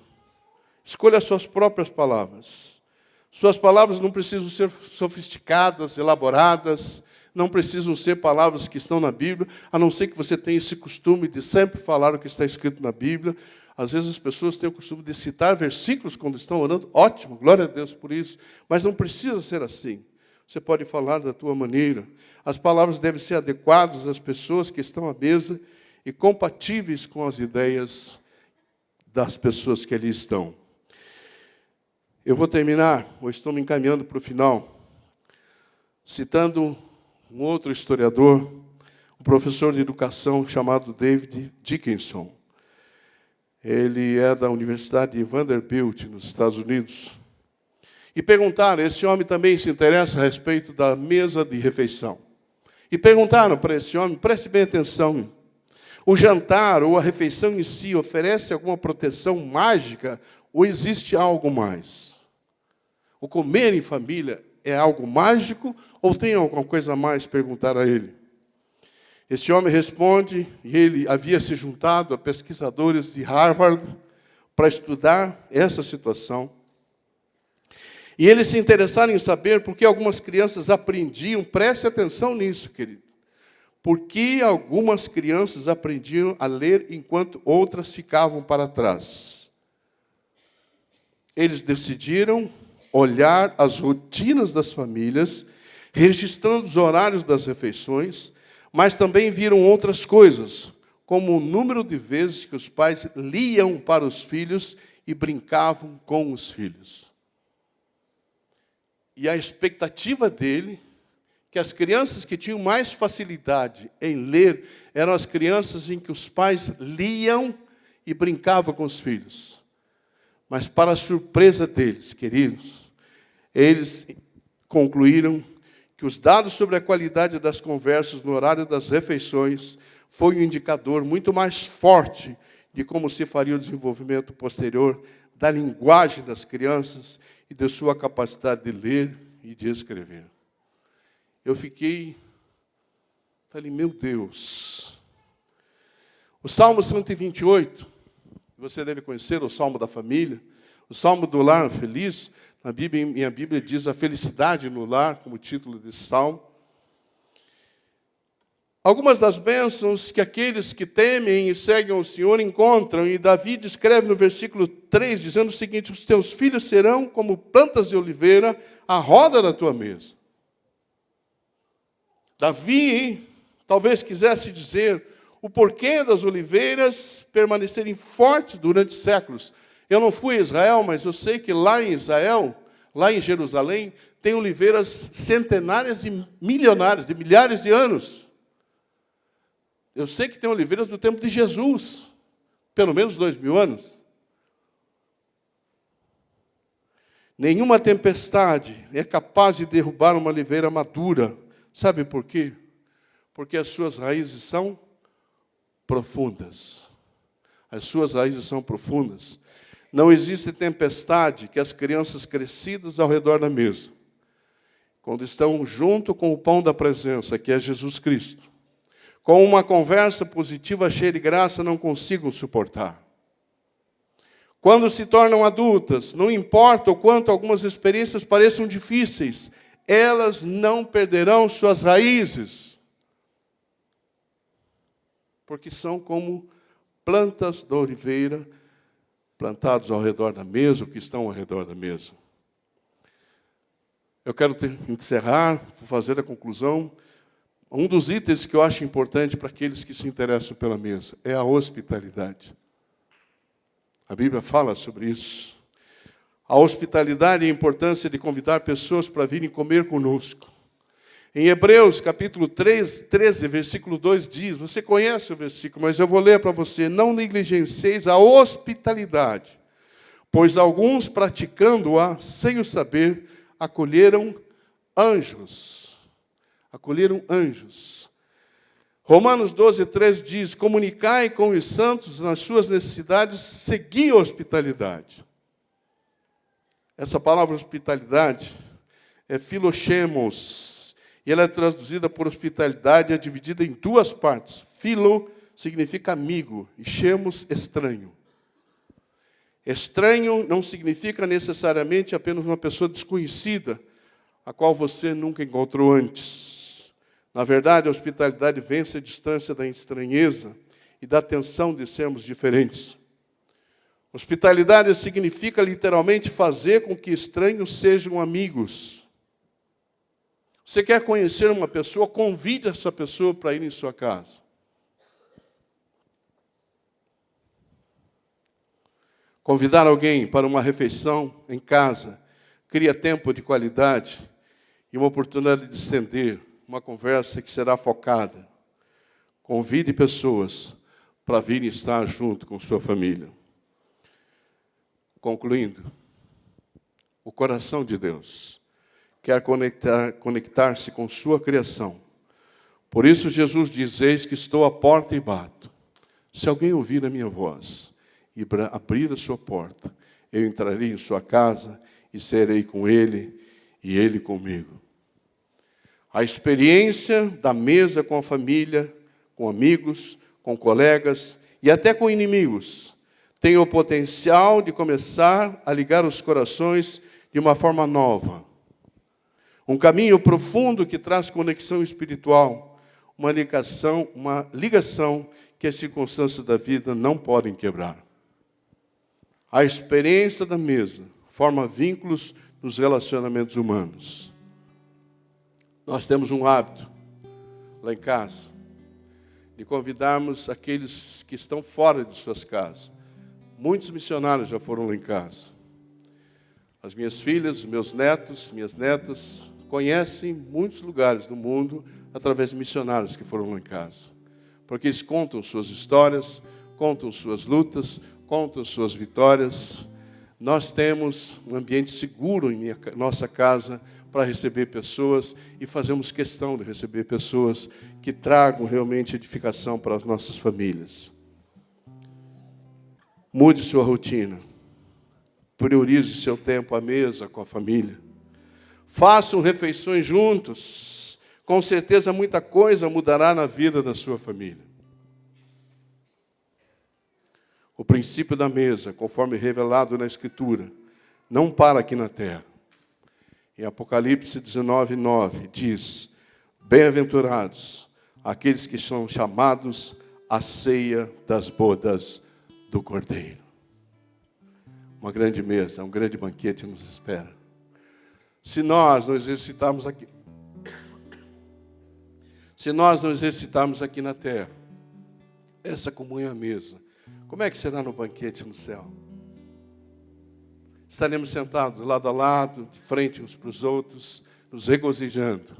escolha as suas próprias palavras. Suas palavras não precisam ser sofisticadas, elaboradas, não precisam ser palavras que estão na Bíblia, a não ser que você tenha esse costume de sempre falar o que está escrito na Bíblia. Às vezes as pessoas têm o costume de citar versículos quando estão orando. Ótimo, glória a Deus por isso. Mas não precisa ser assim. Você pode falar da tua maneira. As palavras devem ser adequadas às pessoas que estão à mesa e compatíveis com as ideias das pessoas que ali estão. Eu vou terminar, ou estou me encaminhando para o final, citando um outro historiador, um professor de educação chamado David Dickinson. Ele é da Universidade de Vanderbilt, nos Estados Unidos. E perguntaram, esse homem também se interessa a respeito da mesa de refeição. E perguntaram para esse homem, preste bem atenção, o jantar ou a refeição em si oferece alguma proteção mágica ou existe algo mais? O comer em família é algo mágico ou tem alguma coisa a mais? Perguntaram a ele. Este homem responde, e ele havia se juntado a pesquisadores de Harvard para estudar essa situação. E eles se interessaram em saber por que algumas crianças aprendiam, preste atenção nisso, querido, por que algumas crianças aprendiam a ler enquanto outras ficavam para trás. Eles decidiram olhar as rotinas das famílias, registrando os horários das refeições, mas também viram outras coisas, como o número de vezes que os pais liam para os filhos e brincavam com os filhos. E a expectativa dele, que as crianças que tinham mais facilidade em ler, eram as crianças em que os pais liam e brincavam com os filhos. Mas, para a surpresa deles, queridos, eles concluíram que os dados sobre a qualidade das conversas no horário das refeições foi um indicador muito mais forte de como se faria o desenvolvimento posterior da linguagem das crianças e de sua capacidade de ler e de escrever. Eu falei, meu Deus. O Salmo 128, você deve conhecer o Salmo da família, o Salmo do lar feliz. Na Bíblia, minha Bíblia diz a felicidade no lar, como título desse salmo. Algumas das bênçãos que aqueles que temem e seguem ao Senhor encontram, e Davi descreve no versículo 3, dizendo o seguinte: os teus filhos serão como plantas de oliveira à roda da tua mesa. Davi talvez quisesse dizer o porquê das oliveiras permanecerem fortes durante séculos. Eu não fui a Israel, mas eu sei que lá em Israel, lá em Jerusalém, tem oliveiras centenárias e milionárias, de milhares de anos. Eu sei que tem oliveiras do tempo de Jesus, pelo menos 2000 anos. Nenhuma tempestade é capaz de derrubar uma oliveira madura. Sabe por quê? Porque as suas raízes são profundas. As suas raízes são profundas. Não existe tempestade que as crianças crescidas ao redor da mesa, quando estão junto com o pão da presença, que é Jesus Cristo, com uma conversa positiva cheia de graça, não consigam suportar. Quando se tornam adultas, não importa o quanto algumas experiências pareçam difíceis, elas não perderão suas raízes, porque são como plantas da oliveira, plantados ao redor da mesa, ou que estão ao redor da mesa. Eu quero encerrar, vou fazer a conclusão. Um dos itens que eu acho importante para aqueles que se interessam pela mesa é a hospitalidade. A Bíblia fala sobre isso. A hospitalidade e a importância de convidar pessoas para virem comer conosco. Em Hebreus, capítulo 13, versículo 2 diz, você conhece o versículo, mas eu vou ler para você: não negligencieis a hospitalidade, pois alguns, praticando-a sem o saber, acolheram anjos. Acolheram anjos. Romanos 12, 3 diz, comunicai com os santos nas suas necessidades, segui a hospitalidade. Essa palavra hospitalidade é philoxemos, e ela é traduzida por hospitalidade, é dividida em duas partes. Philo significa amigo, e chemos, estranho. Estranho não significa necessariamente apenas uma pessoa desconhecida, a qual você nunca encontrou antes. Na verdade, a hospitalidade vence a distância da estranheza e da tensão de sermos diferentes. Hospitalidade significa literalmente fazer com que estranhos sejam amigos. Você quer conhecer uma pessoa, convide essa pessoa para ir em sua casa. Convidar alguém para uma refeição em casa cria tempo de qualidade e uma oportunidade de estender uma conversa que será focada. Convide pessoas para virem estar junto com sua família. Concluindo, o coração de Deus quer conectar-se com sua criação. Por isso Jesus diz: eis que estou à porta e bato. Se alguém ouvir a minha voz e abrir a sua porta, eu entrarei em sua casa e serei com ele e ele comigo. A experiência da mesa com a família, com amigos, com colegas e até com inimigos tem o potencial de começar a ligar os corações de uma forma nova. Um caminho profundo que traz conexão espiritual, uma ligação que as circunstâncias da vida não podem quebrar. A experiência da mesa forma vínculos nos relacionamentos humanos. Nós temos um hábito, lá em casa, de convidarmos aqueles que estão fora de suas casas. Muitos missionários já foram lá em casa. As minhas filhas, meus netos, minhas netas, conhecem muitos lugares do mundo através de missionários que foram lá em casa. Porque eles contam suas histórias, contam suas lutas, contam suas vitórias. Nós temos um ambiente seguro em nossa casa para receber pessoas e fazemos questão de receber pessoas que tragam realmente edificação para as nossas famílias. Mude sua rotina. Priorize seu tempo à mesa com a família. Façam refeições juntos. Com certeza muita coisa mudará na vida da sua família. O princípio da mesa, conforme revelado na Escritura, não para aqui na terra. Em Apocalipse 19:9 diz: bem-aventurados aqueles que são chamados à ceia das bodas do Cordeiro. Uma grande mesa, um grande banquete nos espera. Se nós não exercitarmos aqui, na terra, essa comunhão à mesa, como é que será no banquete no céu? Estaremos sentados lado a lado, de frente uns para os outros, nos regozijando,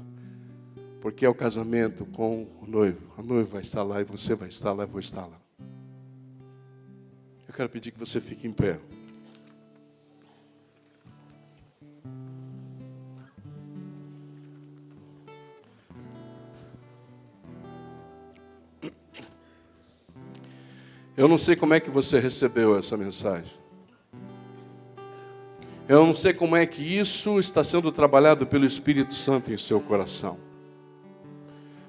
porque é o casamento com o noivo. A noiva vai estar lá e você vai estar lá e eu vou estar lá. Eu quero pedir que você fique em pé. Eu não sei como é que você recebeu essa mensagem. Eu não sei como é que isso está sendo trabalhado pelo Espírito Santo em seu coração.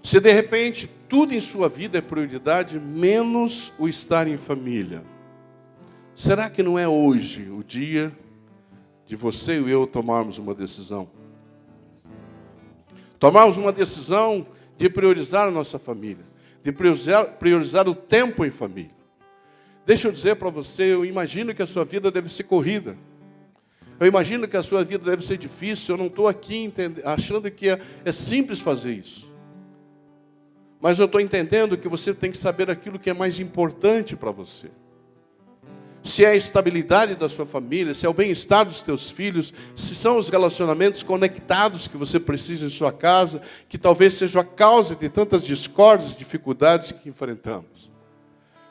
Se de repente tudo em sua vida é prioridade, menos o estar em família. Será que não é hoje o dia de você e eu tomarmos uma decisão? Tomarmos uma decisão de priorizar a nossa família, de priorizar o tempo em família. Deixa eu dizer para você, eu imagino que a sua vida deve ser corrida. Eu imagino que a sua vida deve ser difícil. Eu não estou aqui achando que é simples fazer isso. Mas eu estou entendendo que você tem que saber aquilo que é mais importante para você. Se é a estabilidade da sua família, se é o bem-estar dos teus filhos, se são os relacionamentos conectados que você precisa em sua casa, que talvez seja a causa de tantas discórdias, dificuldades que enfrentamos.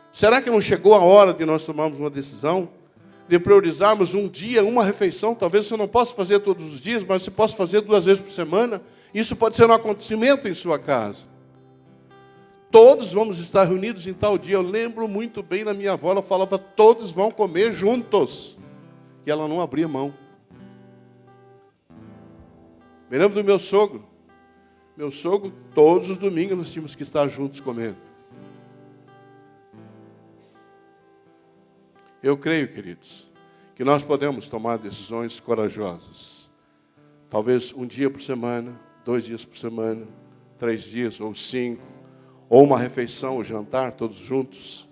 Será que não chegou a hora de nós tomarmos uma decisão? De priorizarmos um dia, uma refeição? Talvez você não possa fazer todos os dias, mas você possa fazer 2 vezes por semana. Isso pode ser um acontecimento em sua casa. Todos vamos estar reunidos em tal dia. Eu lembro muito bem da minha avó, ela falava, todos vão comer juntos. E ela não abria mão. Me lembro do meu sogro. Meu sogro, todos os domingos nós tínhamos que estar juntos comendo. Eu creio, queridos, que nós podemos tomar decisões corajosas. Talvez um dia por semana, 2 dias por semana, 3 dias ou 5, ou uma refeição ou jantar todos juntos.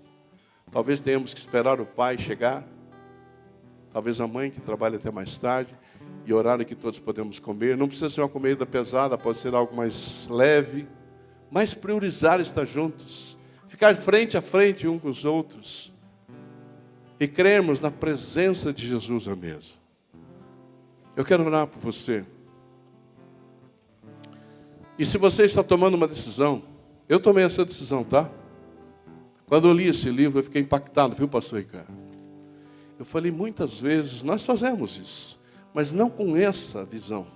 Talvez tenhamos que esperar o pai chegar, talvez a mãe que trabalha até mais tarde, e horário que todos podemos comer. Não precisa ser uma comida pesada, pode ser algo mais leve, mas priorizar estar juntos, ficar frente a frente um com os outros, e crermos na presença de Jesus à mesa. Eu quero orar por você. E se você está tomando uma decisão, eu tomei essa decisão, tá? Quando eu li esse livro, eu fiquei impactado, viu, pastor Ricardo? Eu falei, muitas vezes, nós fazemos isso, mas não com essa visão.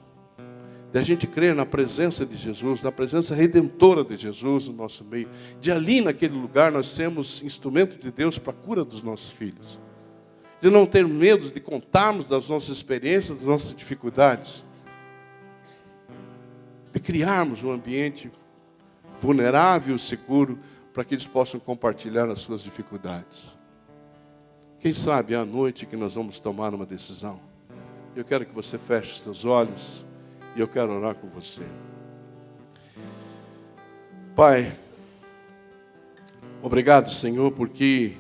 De a gente crer na presença de Jesus, na presença redentora de Jesus no nosso meio. De ali, naquele lugar, nós sermos instrumento de Deus para a cura dos nossos filhos. De não ter medo de contarmos das nossas experiências, das nossas dificuldades. De criarmos um ambiente vulnerável e seguro para que eles possam compartilhar as suas dificuldades. Quem sabe é a noite que nós vamos tomar uma decisão. Eu quero que você feche os seus olhos e eu quero orar com você. Pai, obrigado, Senhor, porque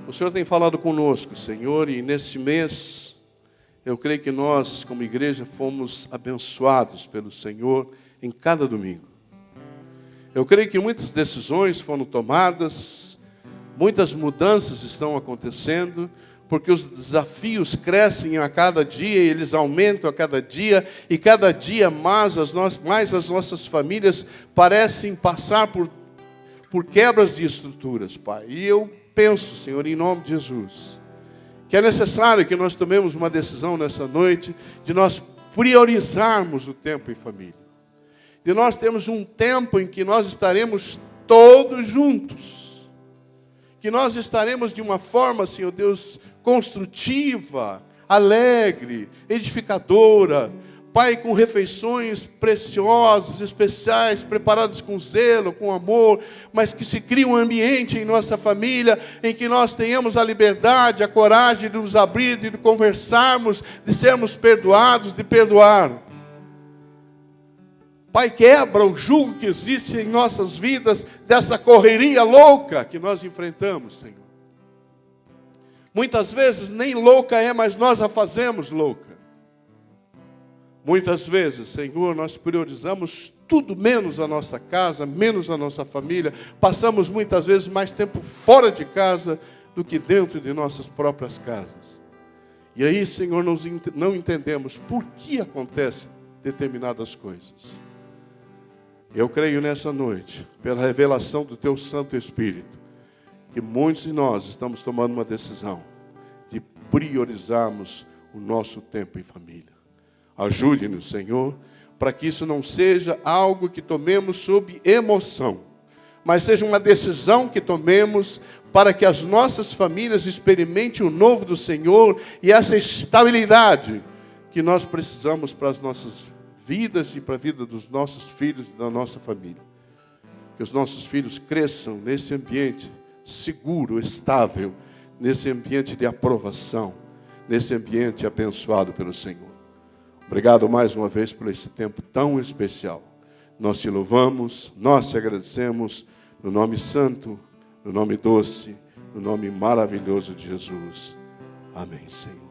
o Senhor tem falado conosco, Senhor, e neste mês eu creio que nós, como igreja, fomos abençoados pelo Senhor em cada domingo. Eu creio que muitas decisões foram tomadas, muitas mudanças estão acontecendo, porque os desafios crescem a cada dia, e eles aumentam a cada dia, e cada dia mais as nossas famílias parecem passar por quebras de estruturas, Pai. E eu penso, Senhor, em nome de Jesus, que é necessário que nós tomemos uma decisão nessa noite, de nós priorizarmos o tempo em família. De nós termos um tempo em que nós estaremos todos juntos. Que nós estaremos de uma forma, Senhor Deus, construtiva, alegre, edificadora. Pai, com refeições preciosas, especiais, preparadas com zelo, com amor, mas que se crie um ambiente em nossa família, em que nós tenhamos a liberdade, a coragem de nos abrir, de conversarmos, de sermos perdoados, de perdoar. Pai, quebra o jugo que existe em nossas vidas, dessa correria louca que nós enfrentamos, Senhor. Muitas vezes nem louca é, mas nós a fazemos louca. Muitas vezes, Senhor, nós priorizamos tudo menos a nossa casa, menos a nossa família. Passamos muitas vezes mais tempo fora de casa do que dentro de nossas próprias casas. E aí, Senhor, nós não entendemos por que acontecem determinadas coisas. Eu creio nessa noite, pela revelação do Teu Santo Espírito, que muitos de nós estamos tomando uma decisão de priorizarmos o nosso tempo em família. Ajude-nos, Senhor, para que isso não seja algo que tomemos sob emoção, mas seja uma decisão que tomemos para que as nossas famílias experimentem o novo do Senhor e essa estabilidade que nós precisamos para as nossas vidas e para a vida dos nossos filhos e da nossa família. Que os nossos filhos cresçam nesse ambiente seguro, estável, nesse ambiente de aprovação, nesse ambiente abençoado pelo Senhor. Obrigado mais uma vez por esse tempo tão especial. Nós te louvamos, nós te agradecemos, no nome santo, no nome doce, no nome maravilhoso de Jesus. Amém, Senhor.